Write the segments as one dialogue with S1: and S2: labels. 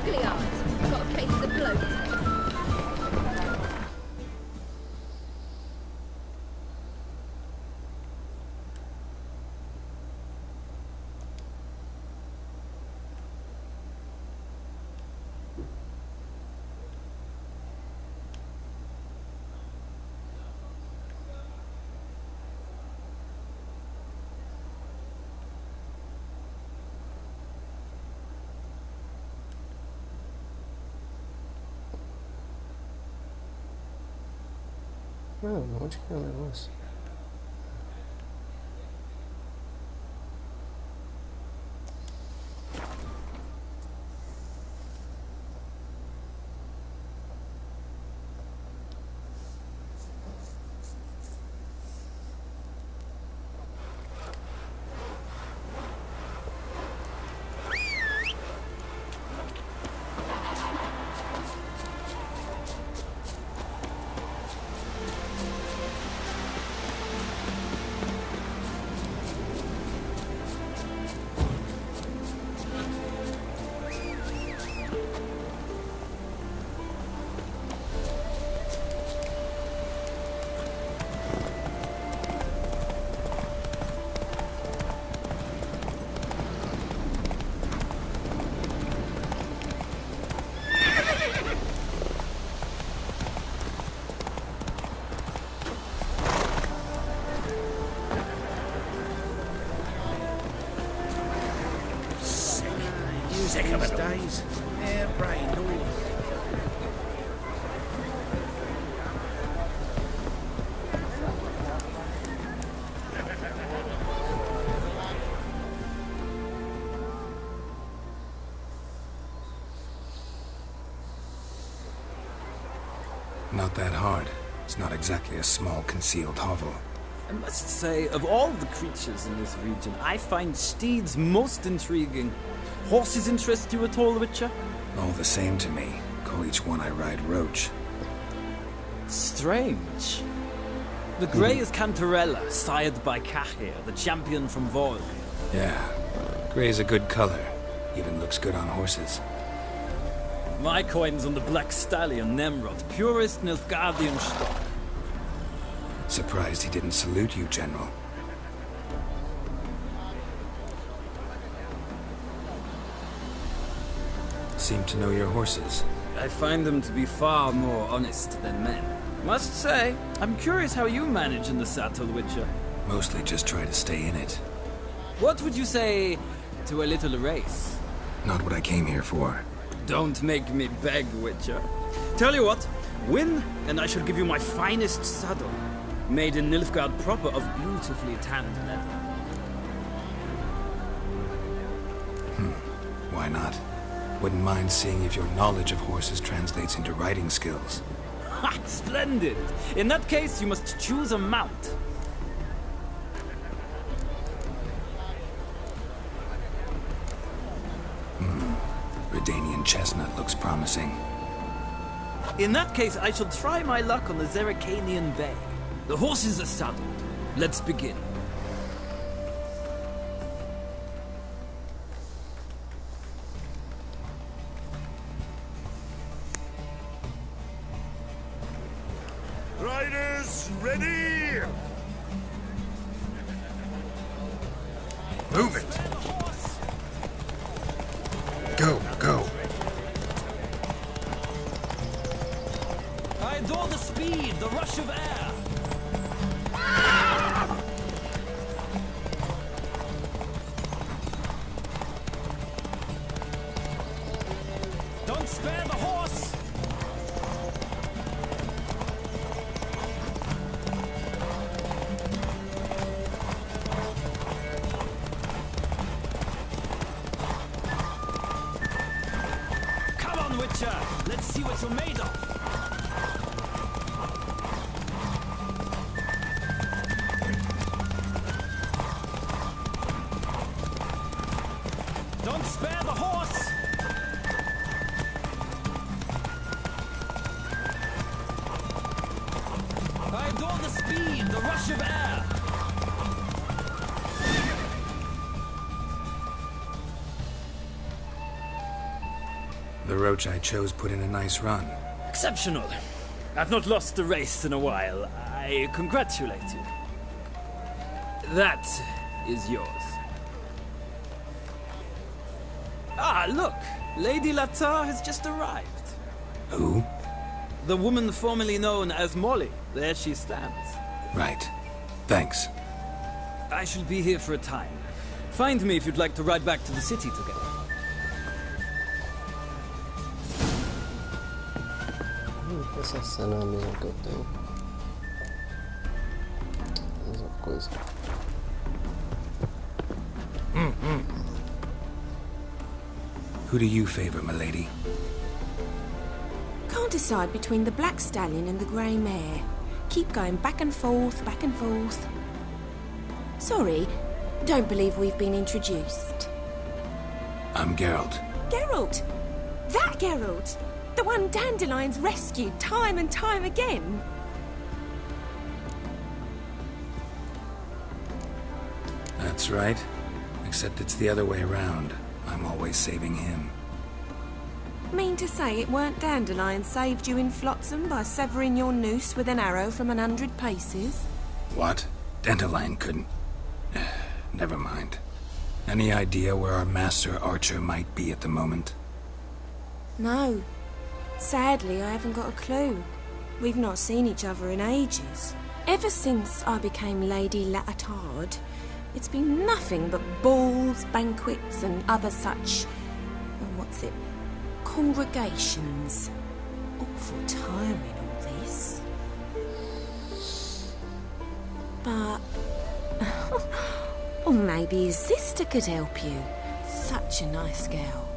S1: googly eyes. Got a case of the bloat.
S2: Não, onde que é o negócio?
S3: Sick of these days. Airbrained all.
S4: Not that hard. It's not exactly a small concealed hovel.
S5: I must say, of all the creatures in this region, I find steeds most intriguing. Horses interest you at all, Witcher?
S4: All the same to me. Call each one I ride Roach.
S5: Strange. The grey is Cantarella, sired by Cahir, the champion from Vol.
S4: Yeah. Gray's a good color. Even looks good on horses.
S5: My coin's on the Black Stallion, Nemrod, purest Nilfgaardian stock.
S4: Surprised he didn't salute you, General. Seem to know your horses.
S5: I find them to be far more honest than men. Must say, I'm curious how you manage in the saddle, Witcher.
S4: Mostly just try to stay in it.
S5: What would you say to a little race?
S4: Not what I came here for.
S5: Don't make me beg, Witcher. Tell you what, win, and I shall give you my finest saddle. Made in Nilfgaard proper of beautifully tanned leather.
S4: Why not? Wouldn't mind seeing if your knowledge of horses translates into riding skills.
S5: Ha! Splendid! In that case, you must choose a mount.
S4: Redanian chestnut looks promising.
S5: In that case, I shall try my luck on the Zeracanian Bay. The horses are saddled. Let's begin.
S3: Riders, ready!
S4: Move it! Go, go.
S5: I adore the speed, the rush of air. Don't spare the horse! Come on, Witcher! Let's see what you're made of! Don't spare the horse! I adore the speed, the rush of air!
S4: The roach I chose put in a nice run.
S5: Exceptional. I've not lost a race in a while. I congratulate you. That is yours. Ah, look! Lady Latar has just arrived.
S4: Who?
S5: The woman formerly known as Molly. There she stands.
S4: Right. Thanks.
S5: I shall be here for a time. Find me if you'd like to ride back to the city together.
S2: Essa cena é a mesma que eu tenho. Mesma coisa.
S4: Who do you favor, milady?
S6: Can't decide between the black stallion and the grey mare. Keep going back and forth, back and forth. Sorry, don't believe we've been introduced.
S4: I'm Geralt.
S6: Geralt! That Geralt! The one Dandelion's rescued time and time again.
S4: That's right. Except it's the other way around. I'm always saving him.
S6: Mean to say it weren't Dandelion saved you in Flotsam by severing your noose with an arrow from 100 paces?
S4: What? Dandelion couldn't... Never mind. Any idea where our master archer might be at the moment?
S6: No. Sadly, I haven't got a clue. We've not seen each other in ages. Ever since I became Lady Lattard, it's been nothing but balls, banquets, and other such... congregations. Awful tiring, all this. But... or maybe his sister could help you. Such a nice girl.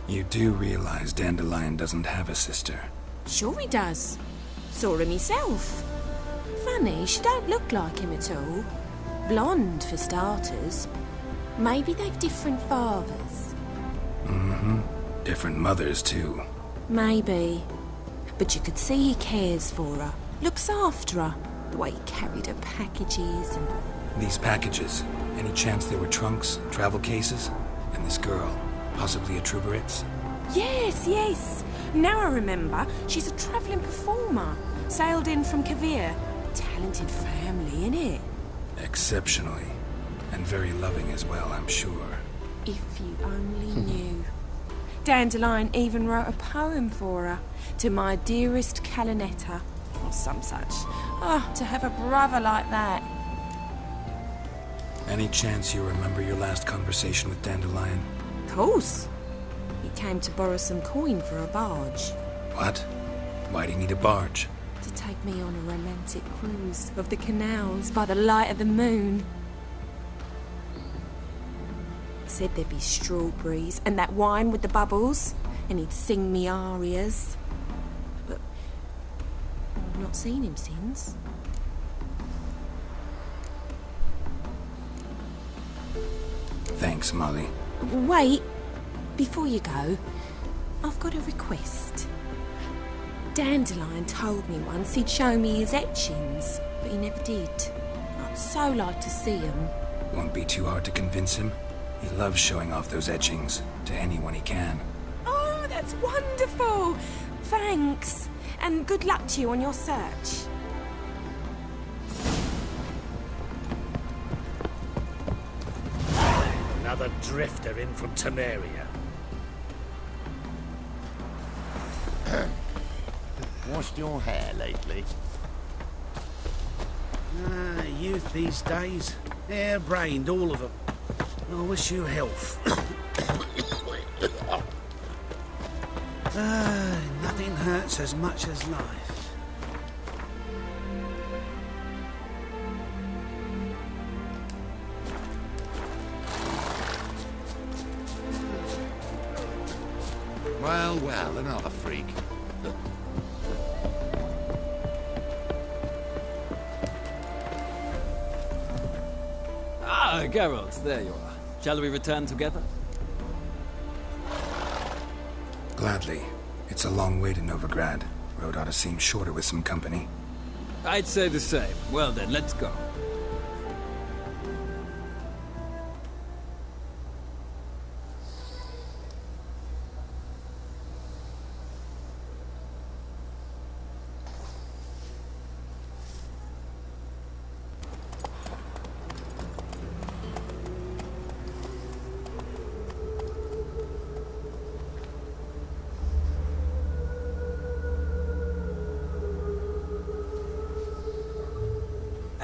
S4: You do realize Dandelion doesn't have a sister.
S6: Sure he does. Saw her myself. Funny, she don't look like him at all. Blonde, for starters. Maybe they've different fathers.
S4: Different mothers, too.
S6: Maybe. But you could see he cares for her. Looks after her. The way he carried her packages and...
S4: These packages, any chance they were trunks, travel cases? And this girl, possibly a Truberitz?
S6: Yes, yes. Now I remember. She's a travelling performer. Sailed in from Kavir. Talented family, innit?
S4: Exceptionally. And very loving as well, I'm sure.
S6: If you only knew. Dandelion even wrote a poem for her. To my dearest Calinetta. Or some such. Oh, to have a brother like that.
S4: Any chance you remember your last conversation with Dandelion?
S6: Of course. He came to borrow some coin for a barge.
S4: What? Why'd he need a barge?
S6: To take me on a romantic cruise of the canals by the light of the moon. Said there'd be strawberries and that wine with the bubbles, and he'd sing me arias. But I've not seen him since.
S4: Thanks, Molly.
S6: Wait, before you go, I've got a request. Dandelion told me once he'd show me his etchings, but he never did. I'd so like to see them.
S4: Won't be too hard to convince him. He loves showing off those etchings to anyone he can.
S6: Oh, that's wonderful! Thanks, and good luck to you on your search.
S3: Another drifter in from Temeria.
S7: Washed your hair lately?
S3: Youth these days. Hair-brained, all of them. I wish you health. Nothing hurts as much as life.
S7: Well, well, another freak.
S5: Ah, Geralt, there you are. Shall we return together?
S4: Gladly. It's a long way to Novigrad. Road ought to seem shorter with some company.
S5: I'd say the same. Well then, let's go.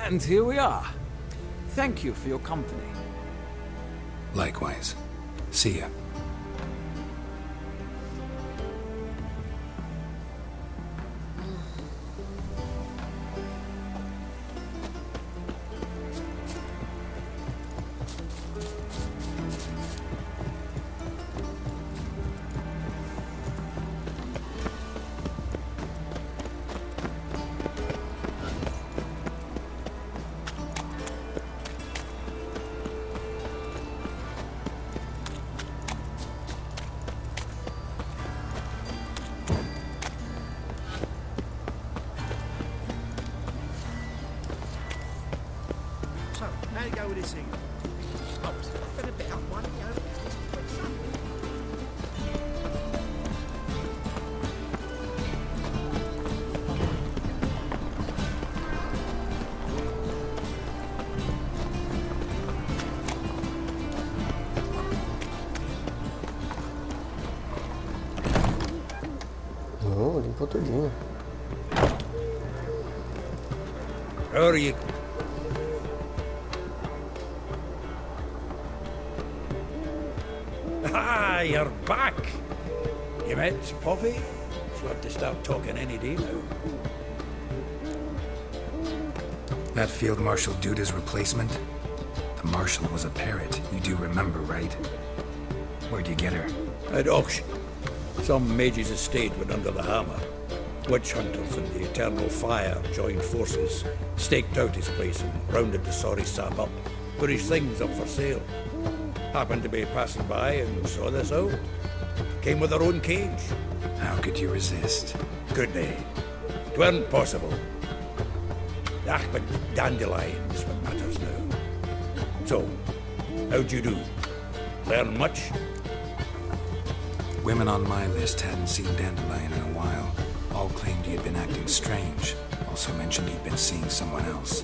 S8: And here we are. Thank you for your company.
S4: Likewise. See ya.
S3: So, how you go with this thing? I was laughing about one of the owners with something.
S2: Não, limpou tudinho.
S9: How are you? Ah, you're back. You met Poppy? She'll have to start talking any day now.
S4: That Field Marshal Duda's replacement? The Marshal was a parrot, you do remember, right? Where'd you get her?
S9: At auction. Some mage's estate went under the hammer. Witch hunters and the Eternal Fire joined forces, staked out his place and rounded the sorry sap up, put his things up for sale. Happened to be passing by and saw this out. Came with her own cage.
S4: How could you resist?
S9: Could they? 'Tweren't possible. Ah, but dandelions what matters now. So, how'd you do? Learn much?
S4: Women on my list hadn't seen Dandelion in a while. All claimed he had been acting strange. Also mentioned he'd been seeing someone else.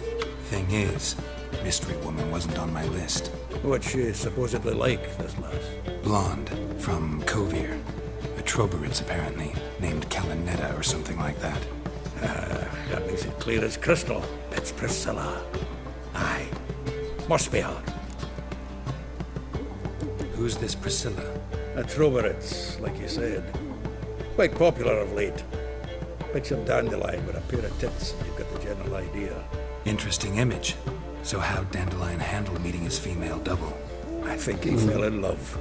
S4: Thing is, Mystery Woman wasn't on my list.
S9: What's she supposedly like, this lass?
S4: Blonde, from Kovir. A Troberitz, apparently, named Kalinetta or something like that.
S9: That makes it clear as crystal. It's Priscilla. Aye. Must be her.
S4: Who's this Priscilla?
S9: A Troberitz, like you said. Quite popular of late. Picture Dandelion with a pair of tits, you've got the general idea.
S4: Interesting image. So how'd Dandelion handle meeting his female double?
S9: I think he fell in love.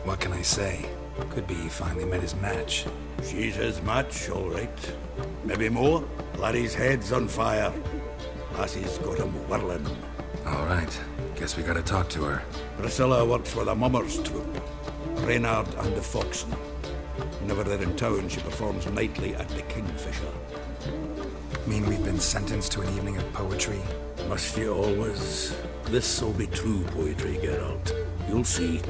S4: What can I say? Could be he finally met his match.
S9: She's his match, all right. Maybe more. Laddie's head's on fire. Lassie's got him whirling.
S4: All right. Guess we gotta talk to her.
S9: Priscilla works with a mummers troupe. Reynard and the Foxen. Whenever they're in town, she performs nightly at the Kingfisher.
S4: Mean we've been sentenced to an evening of poetry?
S9: Must you always? This'll be true poetry, Geralt. You'll see.